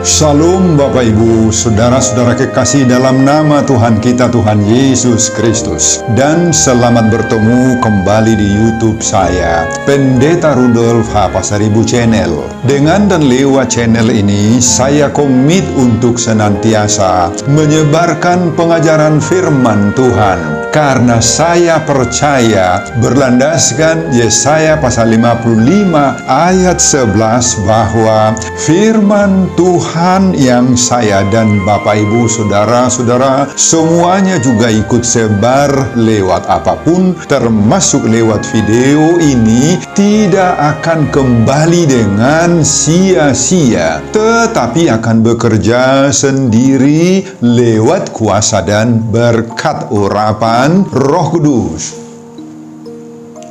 Shalom Bapak Ibu, saudara-saudara kekasih dalam nama Tuhan kita, Tuhan Yesus Kristus. Dan selamat bertemu kembali di YouTube saya, Pendeta Rudolf H. Pasaribu Channel. Dengan dan lewat channel ini, saya komit untuk senantiasa menyebarkan pengajaran firman Tuhan. Karena saya percaya berlandaskan Yesaya pasal 55 ayat 11 bahwa firman Tuhan yang saya dan Bapak Ibu saudara-saudara semuanya juga ikut sebar lewat apapun, termasuk lewat video ini, tidak akan kembali dengan sia-sia, tetapi akan bekerja sendiri lewat kuasa dan berkat urapan Roh Kudus.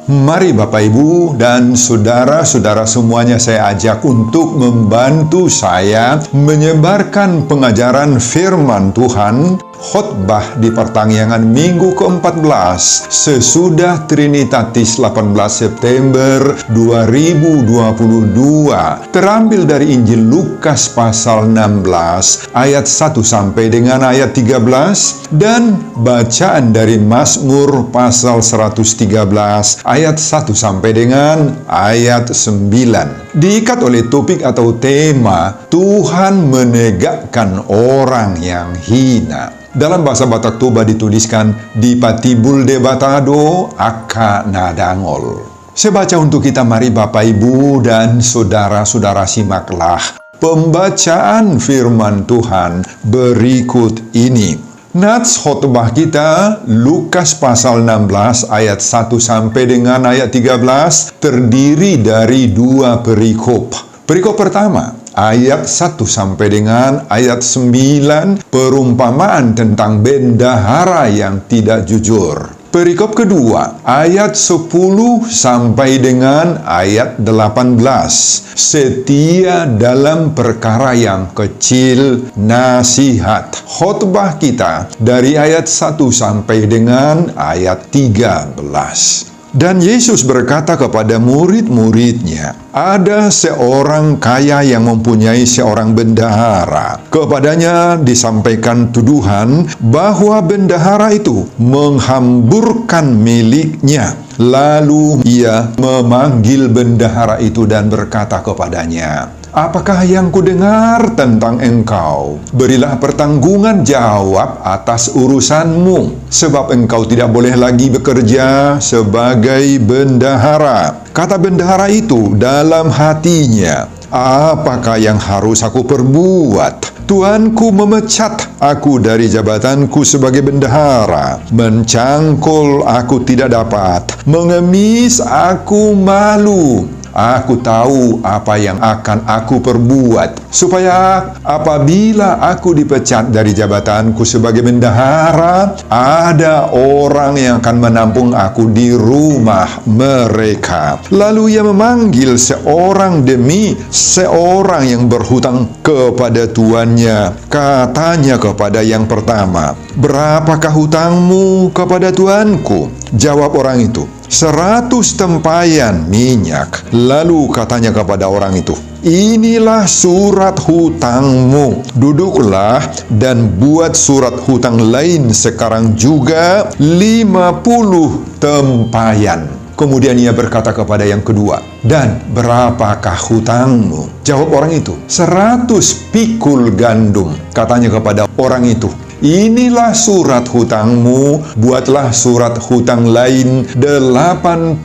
Mari Bapak Ibu dan saudara-saudara semuanya saya ajak untuk membantu saya menyebarkan pengajaran firman Tuhan, khotbah di pertanggihan minggu ke-14 sesudah Trinitatis 18 September 2022, terambil dari Injil Lukas pasal 16 ayat 1 sampai dengan ayat 13 dan bacaan dari Mazmur pasal 113 ayat 1 sampai dengan ayat 9. Diikat oleh topik atau tema Tuhan menegakkan orang yang hina. Dalam bahasa Batak Toba dituliskan di Patibul de Batado Aka Nadangol. Saya baca untuk kita, mari Bapak Ibu dan saudara-saudara simaklah pembacaan firman Tuhan berikut ini. Nats khotbah kita Lukas pasal 16 ayat 1 sampai dengan ayat 13 terdiri dari dua perikop. Perikop pertama ayat 1 sampai dengan ayat 9, perumpamaan tentang bendahara yang tidak jujur. Perikop kedua, ayat 10 sampai dengan ayat 18. Setia dalam perkara yang kecil, nasihat. Khotbah kita dari ayat 1 sampai dengan ayat 13. Dan Yesus berkata kepada murid-muridnya, ada seorang kaya yang mempunyai seorang bendahara. Kepadanya disampaikan tuduhan bahwa bendahara itu menghamburkan miliknya. Lalu ia memanggil bendahara itu dan berkata kepadanya, apakah yang kudengar tentang engkau? Berilah pertanggungan jawab atas urusanmu, sebab engkau tidak boleh lagi bekerja sebagai bendahara. Kata bendahara itu dalam hatinya, apakah yang harus aku perbuat? Tuanku memecat aku dari jabatanku sebagai bendahara. Mencangkul aku tidak dapat, mengemis aku malu. Aku tahu apa yang akan aku perbuat, supaya apabila aku dipecat dari jabatanku sebagai bendahara, ada orang yang akan menampung aku di rumah mereka. Lalu ia memanggil seorang demi seorang yang berhutang kepada tuannya. Katanya kepada yang pertama, berapakah hutangmu kepada tuanku? Jawab orang itu, 100 tempayan minyak. Lalu katanya kepada orang itu, inilah surat hutangmu. Duduklah dan buat surat hutang lain sekarang juga 50 tempayan. Kemudian ia berkata kepada yang kedua, dan berapakah hutangmu? Jawab orang itu, 100 pikul gandum. Katanya kepada orang itu, inilah surat hutangmu, buatlah surat hutang lain 80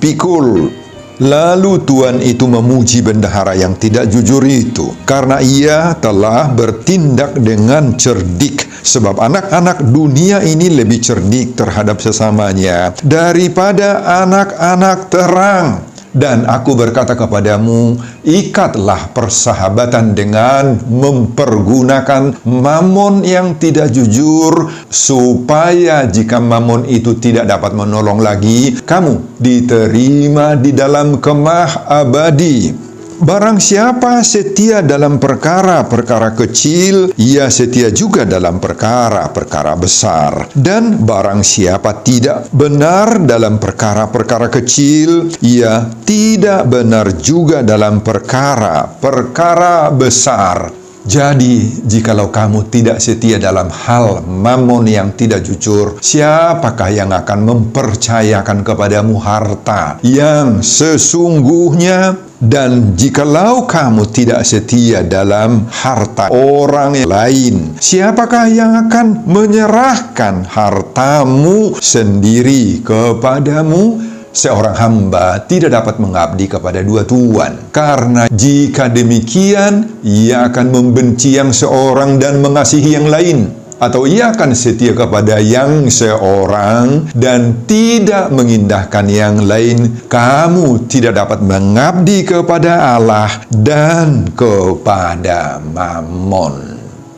pikul. Lalu tuan itu memuji bendahara yang tidak jujur itu, karena ia telah bertindak dengan cerdik. Sebab anak-anak dunia ini lebih cerdik terhadap sesamanya daripada anak-anak terang. Dan aku berkata kepadamu, ikatlah persahabatan dengan mempergunakan mamon yang tidak jujur, supaya jika mamon itu tidak dapat menolong lagi, kamu diterima di dalam kemah abadi. Barang siapa setia dalam perkara-perkara kecil, ia setia juga dalam perkara-perkara besar. Dan barang siapa tidak benar dalam perkara-perkara kecil, ia tidak benar juga dalam perkara-perkara besar. Jadi, jikalau kamu tidak setia dalam hal mamon yang tidak jujur, siapakah yang akan mempercayakan kepadamu harta yang sesungguhnya? Dan jikalau kamu tidak setia dalam harta orang lain, siapakah yang akan menyerahkan hartamu sendiri kepadamu? Seorang hamba tidak dapat mengabdi kepada dua tuan, karena jika demikian, ia akan membenci yang seorang dan mengasihi yang lain, atau ia akan setia kepada yang seorang dan tidak mengindahkan yang lain. Kamu tidak dapat mengabdi kepada Allah dan kepada Mammon.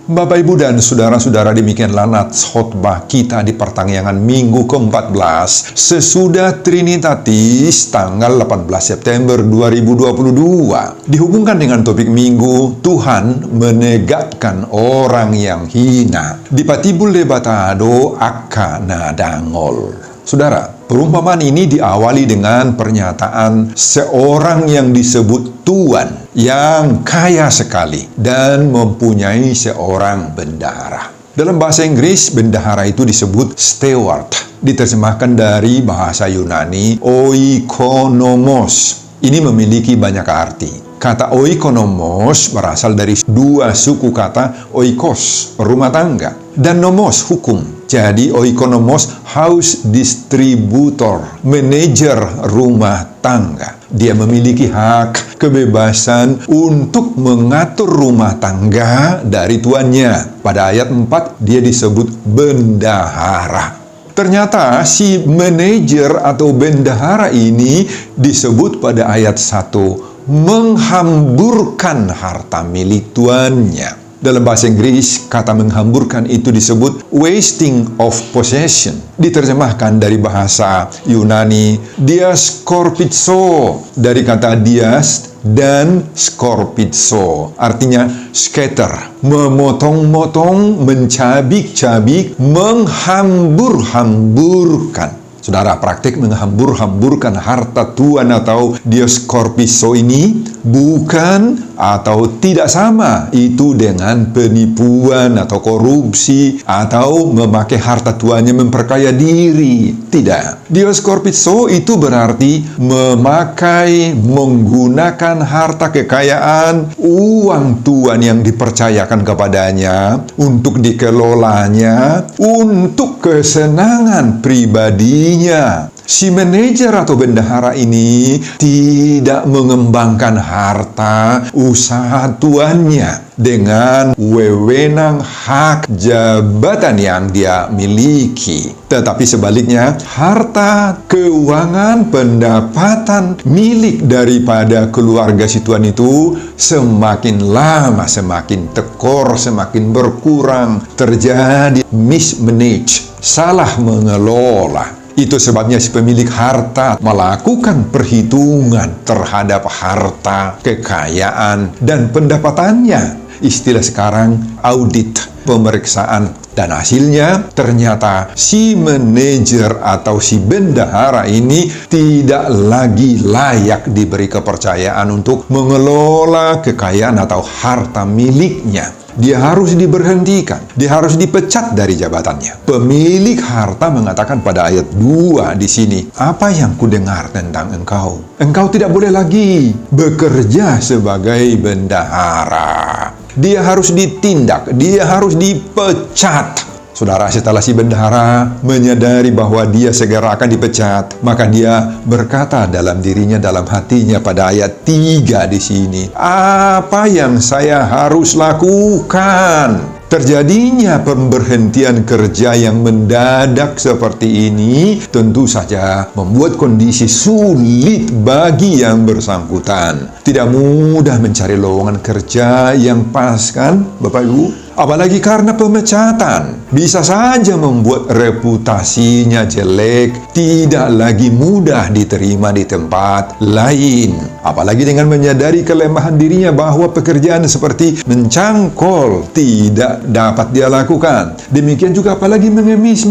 Bapak, Ibu, dan saudara-saudara, demikianlah nats khotbah kita di pertanggal Minggu ke-14 sesudah Trinitatis tanggal 18 September 2022. Dihubungkan dengan topik Minggu, Tuhan menegakkan orang yang hina. Di patibul debatado akka nadangol. Saudara, perumpamaan ini diawali dengan pernyataan seorang yang disebut tuan, yang kaya sekali dan mempunyai seorang bendahara. Dalam bahasa Inggris, bendahara itu disebut steward. Diterjemahkan dari bahasa Yunani, oikonomos. Ini memiliki banyak arti. Kata oikonomos berasal dari dua suku kata oikos, rumah tangga, dan nomos, hukum. Jadi oikonomos, house distributor, manajer rumah tangga. Dia memiliki hak kebebasan untuk mengatur rumah tangga dari tuannya. Pada ayat 4, dia disebut bendahara. Ternyata si manajer atau bendahara ini disebut pada ayat 1, menghamburkan harta milik tuannya. Dalam bahasa Inggris, kata menghamburkan itu disebut wasting of possession. Diterjemahkan dari bahasa Yunani, diaskorpitso, dari kata dias dan skorpitso. Artinya scatter, memotong-motong, mencabik-cabik, menghambur-hamburkan. Saudara, praktik menghambur-hamburkan harta tuan atau diaskorpitso ini bukan atau tidak sama itu dengan penipuan atau korupsi atau memakai harta tuannya memperkaya diri. Tidak. Diaskorpitso itu berarti menggunakan harta kekayaan, uang tuan yang dipercayakan kepadanya untuk dikelolanya untuk kesenangan pribadinya. Si manajer atau bendahara ini tidak mengembangkan harta usaha tuannya dengan wewenang hak jabatan yang dia miliki. Tetapi sebaliknya, harta, keuangan, pendapatan milik daripada keluarga si tuan itu semakin lama semakin tekor, semakin berkurang, terjadi mismanage, salah mengelola. Itu sebabnya si pemilik harta melakukan perhitungan terhadap harta, kekayaan, dan pendapatannya. Istilah sekarang audit, pemeriksaan. Dan hasilnya ternyata si manajer atau si bendahara ini tidak lagi layak diberi kepercayaan untuk mengelola kekayaan atau harta miliknya. Dia harus diberhentikan, dia harus dipecat dari jabatannya. Pemilik harta mengatakan pada ayat 2 di sini, apa yang kudengar tentang engkau? Engkau tidak boleh lagi bekerja sebagai bendahara. Dia harus ditindak, dia harus dipecat. Saudara, setelah si bendahara menyadari bahwa dia segera akan dipecat, maka dia berkata dalam dirinya, dalam hatinya pada ayat 3 di sini, apa yang saya harus lakukan? Terjadinya pemberhentian kerja yang mendadak seperti ini tentu saja membuat kondisi sulit bagi yang bersangkutan. Tidak mudah mencari lowongan kerja yang pas, kan, Bapak Ibu? apalagi karena pemecatan, bisa saja membuat reputasinya jelek, tidak lagi mudah diterima di tempat lain. Apalagi dengan menyadari kelemahan dirinya bahwa pekerjaan seperti mencangkol tidak dapat dia lakukan. Demikian juga apalagi mengemis,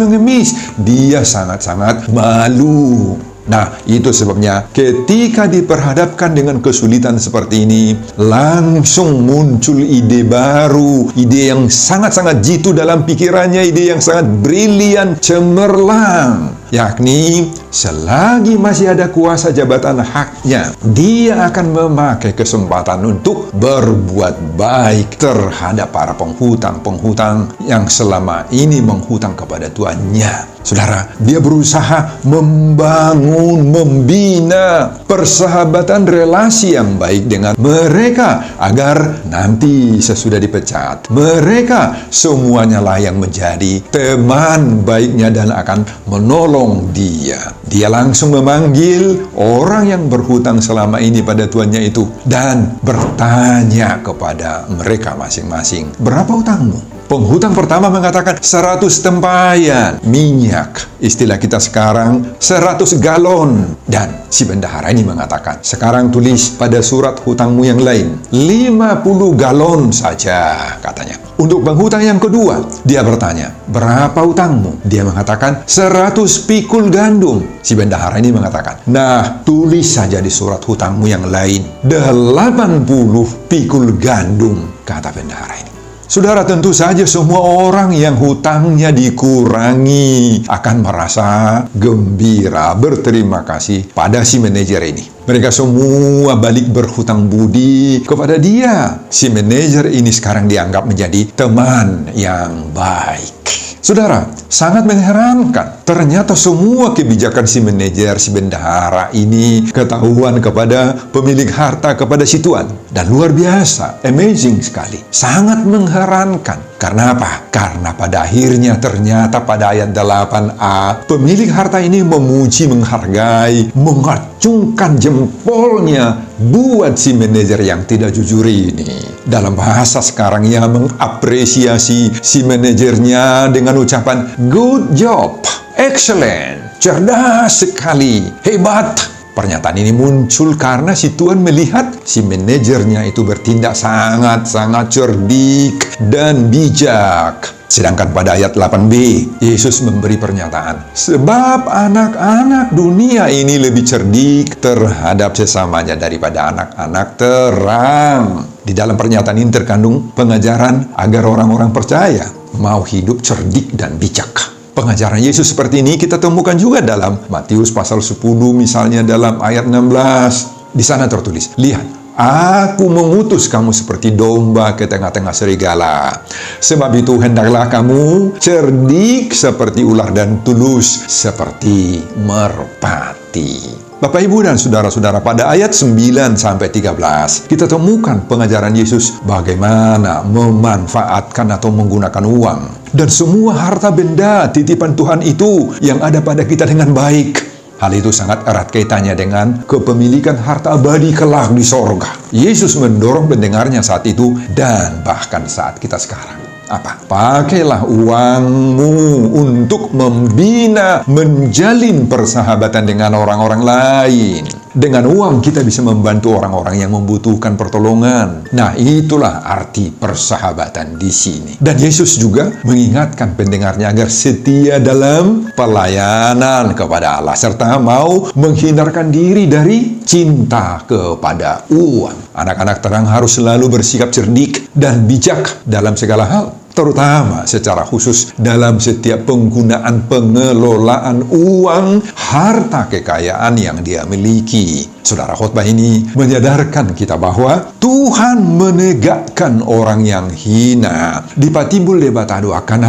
dia sangat-sangat malu. Nah, itu sebabnya ketika diperhadapkan dengan kesulitan seperti ini, langsung muncul ide baru, ide yang sangat-sangat jitu dalam pikirannya, ide yang sangat brilian, cemerlang, yakni selagi masih ada kuasa jabatan haknya, dia akan memakai kesempatan untuk berbuat baik terhadap para penghutang yang selama ini menghutang kepada tuannya. Saudara, dia berusaha membina persahabatan relasi yang baik dengan mereka agar nanti sesudah dipecat, mereka semuanya lah yang menjadi teman baiknya dan akan menolong dia. Dia langsung memanggil orang yang berhutang selama ini pada tuannya itu dan bertanya kepada mereka masing-masing, "Berapa hutangmu?" Penghutang pertama mengatakan 100 tempayan minyak. Istilah kita sekarang 100 galon. Dan si bendahara ini mengatakan, "Sekarang tulis pada surat hutangmu yang lain 50 galon saja," katanya. Untuk penghutang yang kedua, dia bertanya, "Berapa hutangmu?" Dia mengatakan 100 pikul gandum. Si bendahara ini mengatakan, "Nah, tulis saja di surat hutangmu yang lain 80 pikul gandum," kata bendahara ini. Saudara, tentu saja semua orang yang hutangnya dikurangi akan merasa gembira, berterima kasih pada si manajer ini. Mereka semua balik berhutang budi kepada dia. Si manajer ini sekarang dianggap menjadi teman yang baik. Saudara, sangat mengherankan. Ternyata semua kebijakan si manajer, si bendahara ini ketahuan kepada pemilik harta, kepada si tuan. Dan luar biasa, amazing sekali. Sangat mengherankan. Karena apa? Karena pada akhirnya ternyata pada ayat 8a, pemilik harta ini memuji, menghargai, mengacungkan jempolnya buat si manajer yang tidak jujur ini. Dalam bahasa sekarang, ia mengapresiasi si manajernya dengan ucapan good job, excellent, cerdas sekali, hebat. Pernyataan ini muncul karena si tuan melihat si manajernya itu bertindak sangat-sangat cerdik dan bijak. Sedangkan pada ayat 8b, Yesus memberi pernyataan, "Sebab anak-anak dunia ini lebih cerdik terhadap sesamanya daripada anak-anak terang." Di dalam pernyataan ini terkandung pengajaran agar orang-orang percaya mau hidup cerdik dan bijak. Pengajaran Yesus seperti ini kita temukan juga dalam Matius pasal 10, misalnya dalam ayat 16. Di sana tertulis, "Lihat, Aku mengutus kamu seperti domba ke tengah-tengah serigala. Sebab itu hendaklah kamu cerdik seperti ular dan tulus seperti merpati." Bapak, Ibu, dan saudara-saudara, pada ayat 9-13 kita temukan pengajaran Yesus bagaimana memanfaatkan atau menggunakan uang dan semua harta benda titipan Tuhan itu yang ada pada kita dengan baik. Hal itu sangat erat kaitannya dengan kepemilikan harta abadi kelak di sorga. Yesus mendorong pendengarnya saat itu dan bahkan saat kita sekarang. Apa? Pakailah uangmu untuk membina, menjalin persahabatan dengan orang-orang lain. Dengan uang kita bisa membantu orang-orang yang membutuhkan pertolongan. Nah, itulah arti persahabatan di sini. Dan Yesus juga mengingatkan pendengarnya agar setia dalam pelayanan kepada Allah serta mau menghindarkan diri dari cinta kepada uang. Anak-anak terang harus selalu bersikap cerdik dan bijak dalam segala hal, terutama secara khusus dalam setiap penggunaan pengelolaan uang, harta kekayaan yang dia miliki. Saudara, khotbah ini menyadarkan kita bahwa Tuhan menegakkan orang yang hina. Dipatimbul debatado akan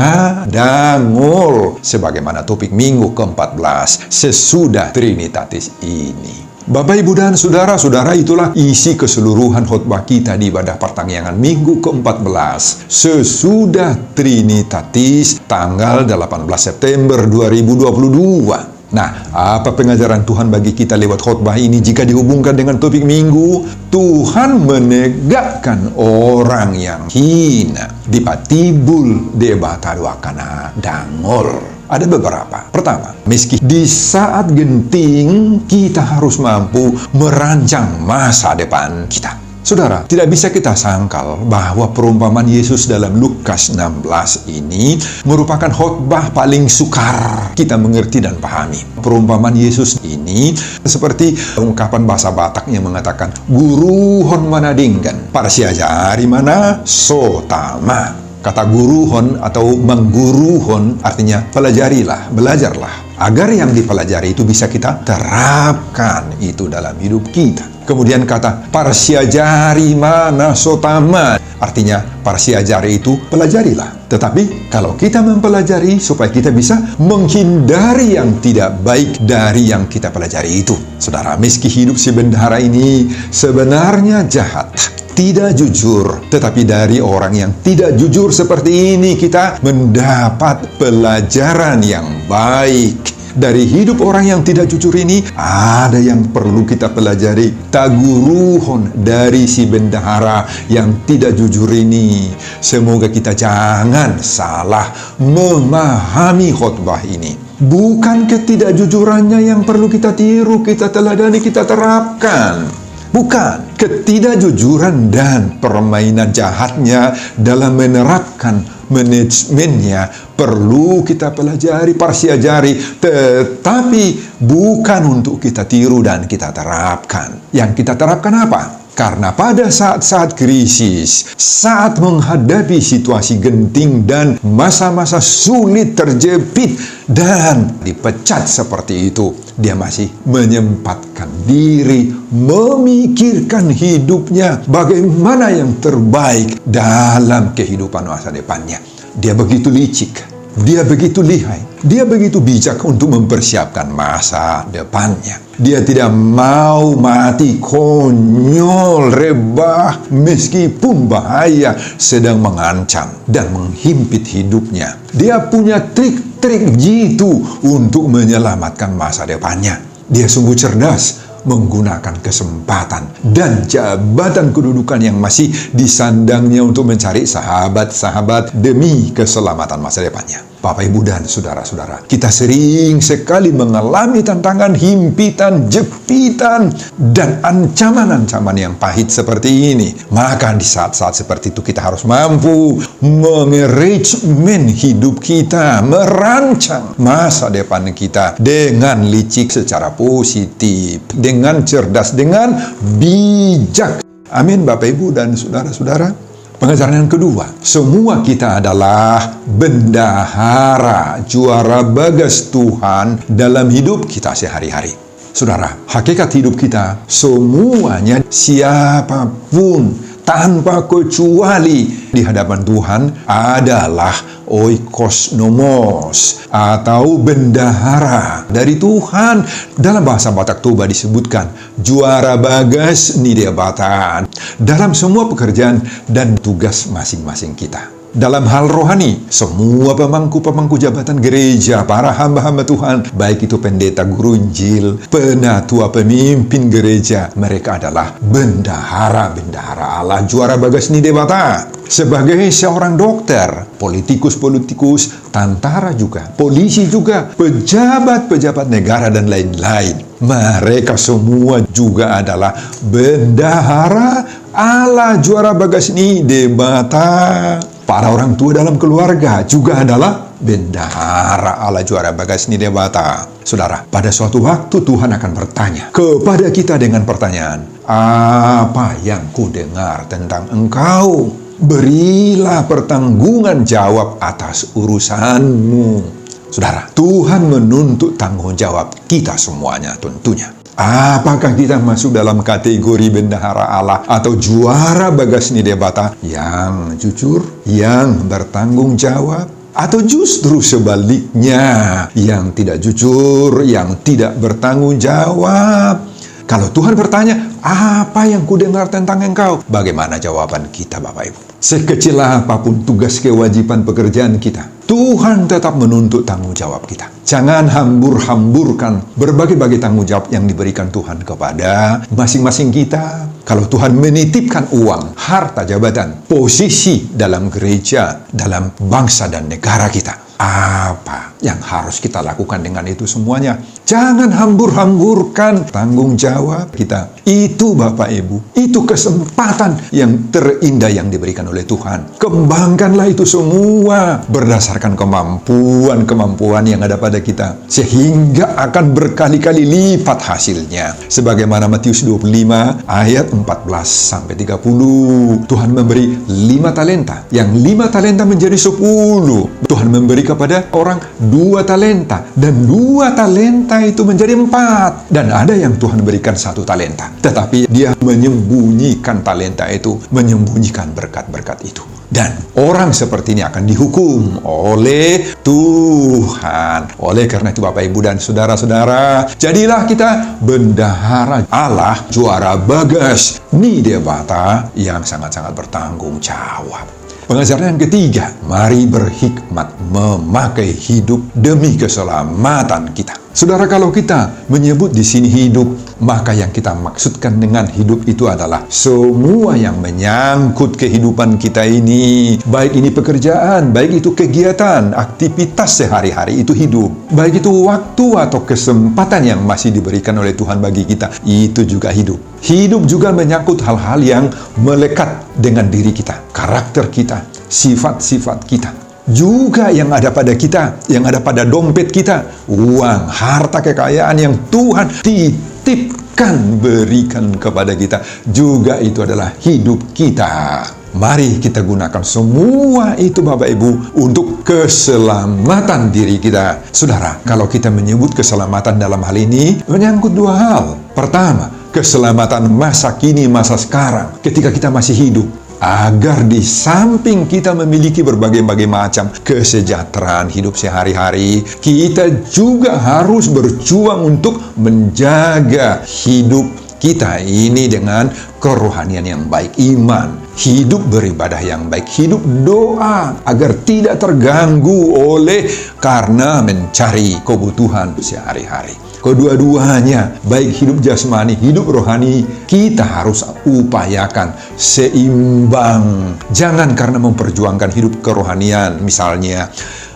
dangol, sebagaimana topik minggu ke-14 sesudah Trinitatis ini. Bapak, Ibu, dan saudara-saudara, itulah isi keseluruhan khotbah kita di ibadah pertanggihan minggu ke-14 sesudah Trinitatis tanggal 18 September 2022. Nah, apa pengajaran Tuhan bagi kita lewat khotbah ini jika dihubungkan dengan topik minggu? Tuhan menegakkan orang yang hina dipatibul debata wakana dangol. Ada beberapa. Pertama, meski di saat genting kita harus mampu merancang masa depan kita. Saudara, tidak bisa kita sangkal bahwa perumpamaan Yesus dalam Lukas 16 ini merupakan khotbah paling sukar kita mengerti dan pahami. Perumpamaan Yesus ini seperti ungkapan bahasa Batak yang mengatakan, guruhon manadingkan, parsiajari mana sotama. Kata guruhon atau mengguruhon artinya pelajarilah, belajarlah. Agar yang dipelajari itu bisa kita terapkan itu dalam hidup kita. Kemudian kata parsiajari mana sotama, artinya parsiajari itu pelajarilah. Tetapi kalau kita mempelajari supaya kita bisa menghindari yang tidak baik dari yang kita pelajari itu. Saudara, meski hidup si bendahara ini sebenarnya jahat, tidak jujur, tetapi dari orang yang tidak jujur seperti ini kita mendapat pelajaran yang baik. Dari hidup orang yang tidak jujur ini, ada yang perlu kita pelajari. Taguruhon dari si bendahara yang tidak jujur ini. Semoga kita jangan salah memahami khotbah ini. Bukan ketidakjujurannya yang perlu kita tiru, kita teladani, kita terapkan. Bukan, ketidakjujuran dan permainan jahatnya dalam menerapkan manajemennya perlu kita pelajari, parsiajari, tetapi bukan untuk kita tiru dan kita terapkan. Yang kita terapkan apa? Karena pada saat-saat krisis, saat menghadapi situasi genting dan masa-masa sulit terjepit dan dipecat seperti itu, dia masih menyempatkan diri, memikirkan hidupnya, bagaimana yang terbaik dalam kehidupan masa depannya. Dia begitu licik, dia begitu lihai, dia begitu bijak untuk mempersiapkan masa depannya. Dia tidak mau mati konyol, rebah, meskipun bahaya sedang mengancam dan menghimpit hidupnya. Dia punya trik-trik jitu untuk menyelamatkan masa depannya. Dia sungguh cerdas menggunakan kesempatan dan jabatan kedudukan yang masih disandangnya untuk mencari sahabat-sahabat demi keselamatan masa depannya. Bapak, Ibu, dan saudara-saudara, kita sering sekali mengalami tantangan, himpitan, jepitan, dan ancaman-ancaman yang pahit seperti ini. Maka di saat-saat seperti itu kita harus mampu mengerejemen hidup kita, merancang masa depan kita dengan licik secara positif, dengan cerdas, dengan bijak. Amin, Bapak, Ibu, dan saudara-saudara. Pengajaran yang kedua, semua kita adalah bendahara, juara bagas Tuhan dalam hidup kita sehari-hari. Saudara, hakikat hidup kita semuanya siapapun tanpa kecuali di hadapan Tuhan adalah oikos nomos atau bendahara dari Tuhan. Dalam bahasa Batak Toba disebutkan juara bagas nidebatan dalam semua pekerjaan dan tugas masing-masing kita. Dalam hal rohani, semua pemangku-pemangku jabatan gereja, para hamba-hamba Tuhan, baik itu pendeta, guru Injil, penatua, pemimpin gereja, mereka adalah bendahara-bendahara Allah, juara bagas nidebata. Sebagai seorang dokter, politikus-politikus, tentara juga, polisi juga, pejabat-pejabat negara, dan lain-lain. Mereka semua juga adalah bendahara Allah, juara bagas nidebata. Para orang tua dalam keluarga juga adalah bendahara Allah, juara bagas nidebata. Saudara, pada suatu waktu Tuhan akan bertanya kepada kita dengan pertanyaan, apa yang ku dengar tentang engkau? Berilah pertanggungan jawab atas urusanmu. Saudara, Tuhan menuntut tanggung jawab kita semuanya tentunya. Apakah kita masuk dalam kategori bendahara Allah atau juara bagas nidebata yang jujur, yang bertanggung jawab? Atau justru sebaliknya, yang tidak jujur, yang tidak bertanggung jawab? Kalau Tuhan bertanya, apa yang kudengar tentang engkau? Bagaimana jawaban kita, Bapak Ibu? Sekecil apapun tugas kewajiban pekerjaan kita, Tuhan tetap menuntut tanggung jawab kita. Jangan hambur-hamburkan berbagai-bagai tanggung jawab yang diberikan Tuhan kepada masing-masing kita. Kalau Tuhan menitipkan uang, harta, jabatan, posisi dalam gereja, dalam bangsa dan negara kita, apa yang harus kita lakukan dengan itu semuanya? Jangan hambur-hamburkan tanggung jawab kita. Itu Bapak Ibu, itu kesempatan yang terindah yang diberikan oleh Tuhan. Kembangkanlah itu semua berdasarkan kemampuan yang ada pada kita, sehingga akan berkali-kali lipat hasilnya. Sebagaimana Matius 25 ayat 14 sampai 30. Tuhan memberi 5 talenta. Yang 5 talenta menjadi 10. Tuhan memberi kepada orang 2 talenta. Dan 2 talenta itu menjadi 4. Dan ada yang Tuhan berikan 1 talenta. Tetapi dia menyembunyikan talenta itu, menyembunyikan berkat-berkat itu. Dan orang seperti ini akan dihukum oleh Tuhan. Oleh karena itu Bapak, Ibu, dan Saudara-saudara, jadilah kita bendahara Allah, juara bagas, nidebata yang sangat-sangat bertanggung jawab. Pengajaran yang ketiga, mari berhikmat memakai hidup demi keselamatan kita. Saudara, kalau kita menyebut di sini hidup, maka yang kita maksudkan dengan hidup itu adalah semua yang menyangkut kehidupan kita ini. Baik ini pekerjaan, baik itu kegiatan, aktivitas sehari-hari, itu hidup. Baik itu waktu atau kesempatan yang masih diberikan oleh Tuhan bagi kita, itu juga hidup. Hidup juga menyangkut hal-hal yang melekat dengan diri kita, karakter kita, sifat-sifat kita. Juga yang ada pada kita, yang ada pada dompet kita, uang, harta, kekayaan yang Tuhan titipkan, berikan kepada kita, juga itu adalah hidup kita. Mari kita gunakan semua itu Bapak Ibu untuk keselamatan diri kita. Saudara, kalau kita menyebut keselamatan dalam hal ini menyangkut 2 hal. Pertama, keselamatan masa kini, masa sekarang, ketika kita masih hidup. Agar di samping kita memiliki berbagai-bagai macam kesejahteraan hidup sehari-hari, kita juga harus berjuang untuk menjaga hidup kita ini dengan kerohanian yang baik, iman, hidup beribadah yang baik, hidup doa agar tidak terganggu oleh karena mencari kebutuhan sehari-hari. Kedua-duanya, baik hidup jasmani, hidup rohani, kita harus upayakan seimbang. Jangan karena memperjuangkan hidup kerohanian misalnya,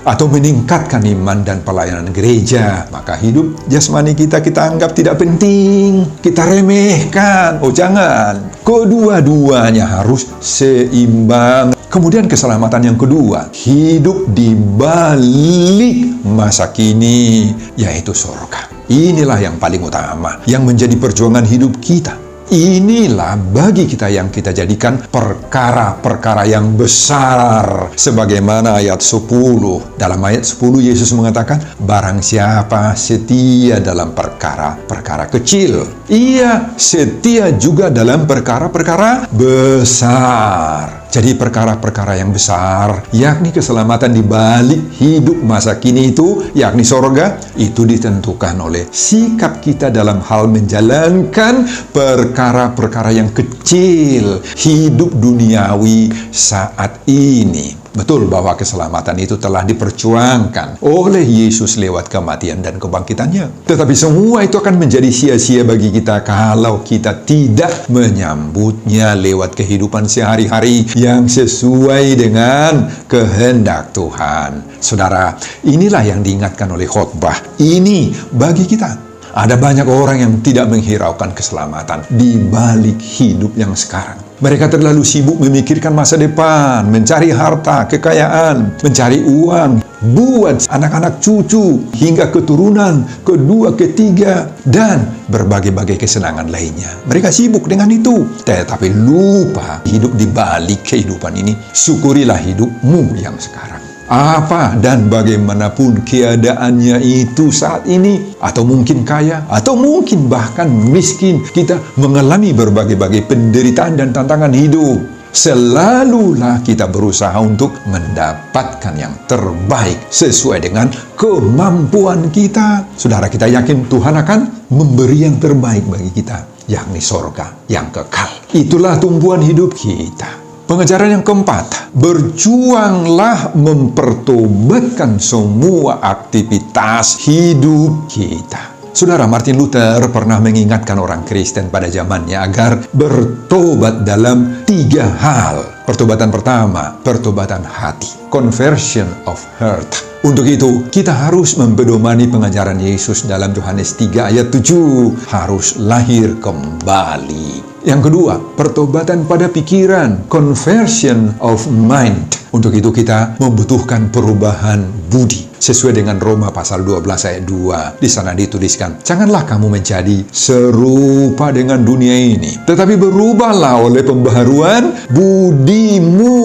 atau meningkatkan iman dan pelayanan gereja, maka hidup jasmani kita anggap tidak penting, kita remehkan. Oh jangan, kedua-duanya harus seimbang. Kemudian keselamatan yang kedua, hidup di balik masa kini, yaitu surga. Inilah yang paling utama, yang menjadi perjuangan hidup kita. Inilah bagi kita yang kita jadikan perkara-perkara yang besar. Sebagaimana ayat 10. Dalam ayat 10 Yesus mengatakan, barang siapa setia dalam perkara-perkara kecil, ia setia juga dalam perkara-perkara besar. Jadi perkara-perkara yang besar, yakni keselamatan di balik hidup masa kini itu, yakni sorga, itu ditentukan oleh sikap kita dalam hal menjalankan perkara-perkara yang kecil, hidup duniawi saat ini. Betul bahwa keselamatan itu telah diperjuangkan oleh Yesus lewat kematian dan kebangkitannya. Tetapi semua itu akan menjadi sia-sia bagi kita kalau kita tidak menyambutnya lewat kehidupan sehari-hari yang sesuai dengan kehendak Tuhan. Saudara, inilah yang diingatkan oleh khotbah ini bagi kita. Ada banyak orang yang tidak menghiraukan keselamatan di balik hidup yang sekarang. Mereka terlalu sibuk memikirkan masa depan, mencari harta, kekayaan, mencari uang, buat anak-anak cucu, hingga keturunan, kedua, ketiga, dan berbagai-bagai kesenangan lainnya. Mereka sibuk dengan itu, tetapi lupa hidup di balik kehidupan ini. Syukurilah hidupmu yang sekarang. Apa dan bagaimanapun keadaannya itu saat ini, atau mungkin kaya, atau mungkin bahkan miskin, kita mengalami berbagai-bagai penderitaan dan tantangan hidup. Selalulah kita berusaha untuk mendapatkan yang terbaik sesuai dengan kemampuan kita. Saudara, kita yakin Tuhan akan memberi yang terbaik bagi kita, yakni sorga yang kekal. Itulah tumpuan hidup kita. Pengajaran yang keempat, berjuanglah mempertobatkan semua aktivitas hidup kita. Saudara, Martin Luther pernah mengingatkan orang Kristen pada zamannya agar bertobat dalam 3 hal. Pertobatan pertama, pertobatan hati, conversion of heart. Untuk itu, kita harus mempedomani pengajaran Yesus dalam Yohanes 3 ayat 7, harus lahir kembali. Yang kedua, pertobatan pada pikiran, conversion of mind. Untuk itu kita membutuhkan perubahan budi. Sesuai dengan Roma pasal 12 ayat 2. Di sana dituliskan, janganlah kamu menjadi serupa dengan dunia ini, tetapi berubahlah oleh pembaharuan budimu.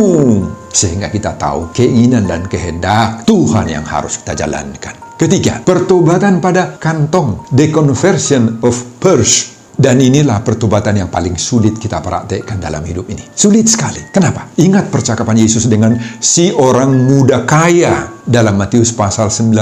Sehingga kita tahu keinginan dan kehendak Tuhan yang harus kita jalankan. Ketiga, pertobatan pada kantong, the conversion of purse. Dan inilah pertobatan yang paling sulit kita praktekkan dalam hidup ini. Sulit sekali. Kenapa? Ingat percakapan Yesus dengan si orang muda kaya dalam Matius pasal 19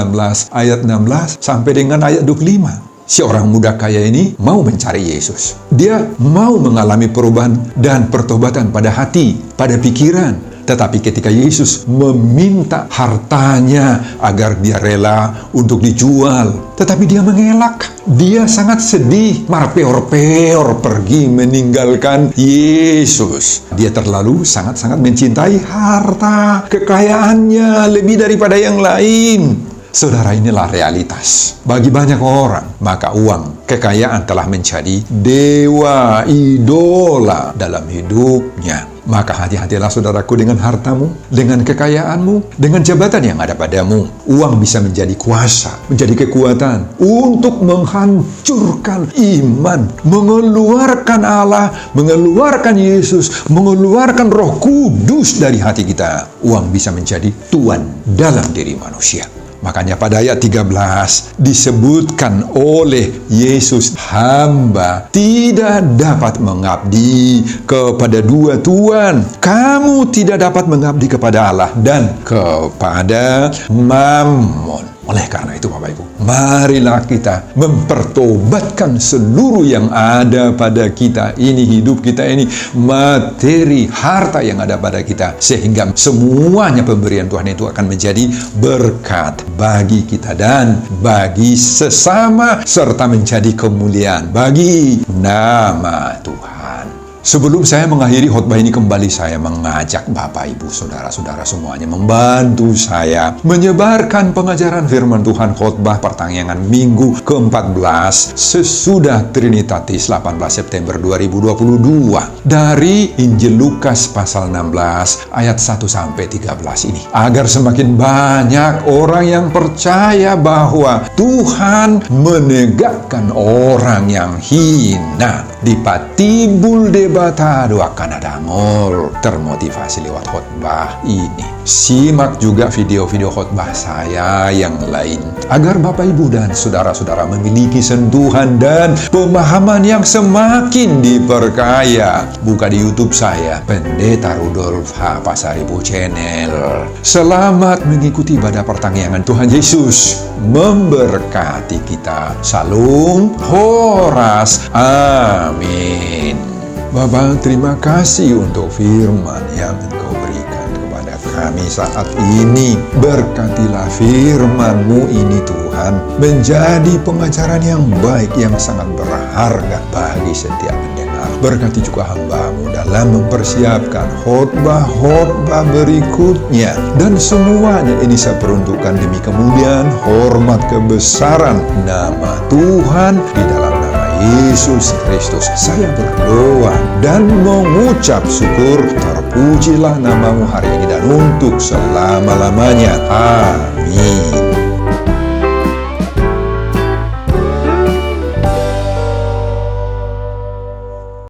ayat 16 sampai dengan ayat 25. Si orang muda kaya ini mau mencari Yesus. Dia mau mengalami perubahan dan pertobatan pada hati, pada pikiran. Tetapi ketika Yesus meminta hartanya agar dia rela untuk dijual, tetapi dia mengelak. Dia sangat sedih, marpeor-peor pergi meninggalkan Yesus. Dia terlalu sangat-sangat mencintai harta, kekayaannya lebih daripada yang lain. Saudara, inilah realitas. Bagi banyak orang, maka uang, kekayaan telah menjadi dewa, idola dalam hidupnya. Maka hati-hatilah saudaraku dengan hartamu, dengan kekayaanmu, dengan jabatan yang ada padamu. Uang bisa menjadi kuasa, menjadi kekuatan untuk menghancurkan iman, mengeluarkan Allah, mengeluarkan Yesus, mengeluarkan Roh Kudus dari hati kita. Uang bisa menjadi tuan dalam diri manusia. Makanya pada ayat 13 disebutkan oleh Yesus, hamba tidak dapat mengabdi kepada 2 tuan. Kamu tidak dapat mengabdi kepada Allah dan kepada Mammon. Oleh karena itu Bapak Ibu, marilah kita mempertobatkan seluruh yang ada pada kita ini, hidup kita ini, materi, harta yang ada pada kita. Sehingga semuanya pemberian Tuhan itu akan menjadi berkat bagi kita dan bagi sesama, serta menjadi kemuliaan bagi nama Tuhan. Sebelum saya mengakhiri khotbah ini, kembali saya mengajak Bapak, Ibu, Saudara-saudara semuanya membantu saya menyebarkan pengajaran firman Tuhan khotbah pertanyaan Minggu ke-14 sesudah Trinitatis 18 September 2022 dari Injil Lukas pasal 16 ayat 1 sampai 13 ini. Agar semakin banyak orang yang percaya bahwa Tuhan menegakkan orang yang hina di patibul debatado akan ada ngol, termotivasi lewat khotbah ini. Simak juga video-video khotbah saya yang lain agar Bapak Ibu dan saudara-saudara memiliki sentuhan dan pemahaman yang semakin diperkaya. Buka di YouTube saya, Pendeta Rudolf H. Pasaribu Channel. Selamat mengikuti ibadah pertanggihan Tuhan Yesus memberkati kita. Salam Horas. Amin. Bapak, terima kasih untuk firman yang Engkau berikan kepada kami saat ini. Berkatilah firman-Mu ini Tuhan, menjadi pengajaran yang baik, yang sangat berharga bagi setiap pendengar. Berkati juga hamba-Mu dalam mempersiapkan khotbah-khotbah berikutnya. Dan semuanya ini saya peruntukkan demi kemuliaan, hormat, kebesaran nama Tuhan di dalam Yesus Kristus. Saya berdoa dan mengucap syukur. Terpujilah nama-Mu hari ini dan untuk selama-lamanya. Amin.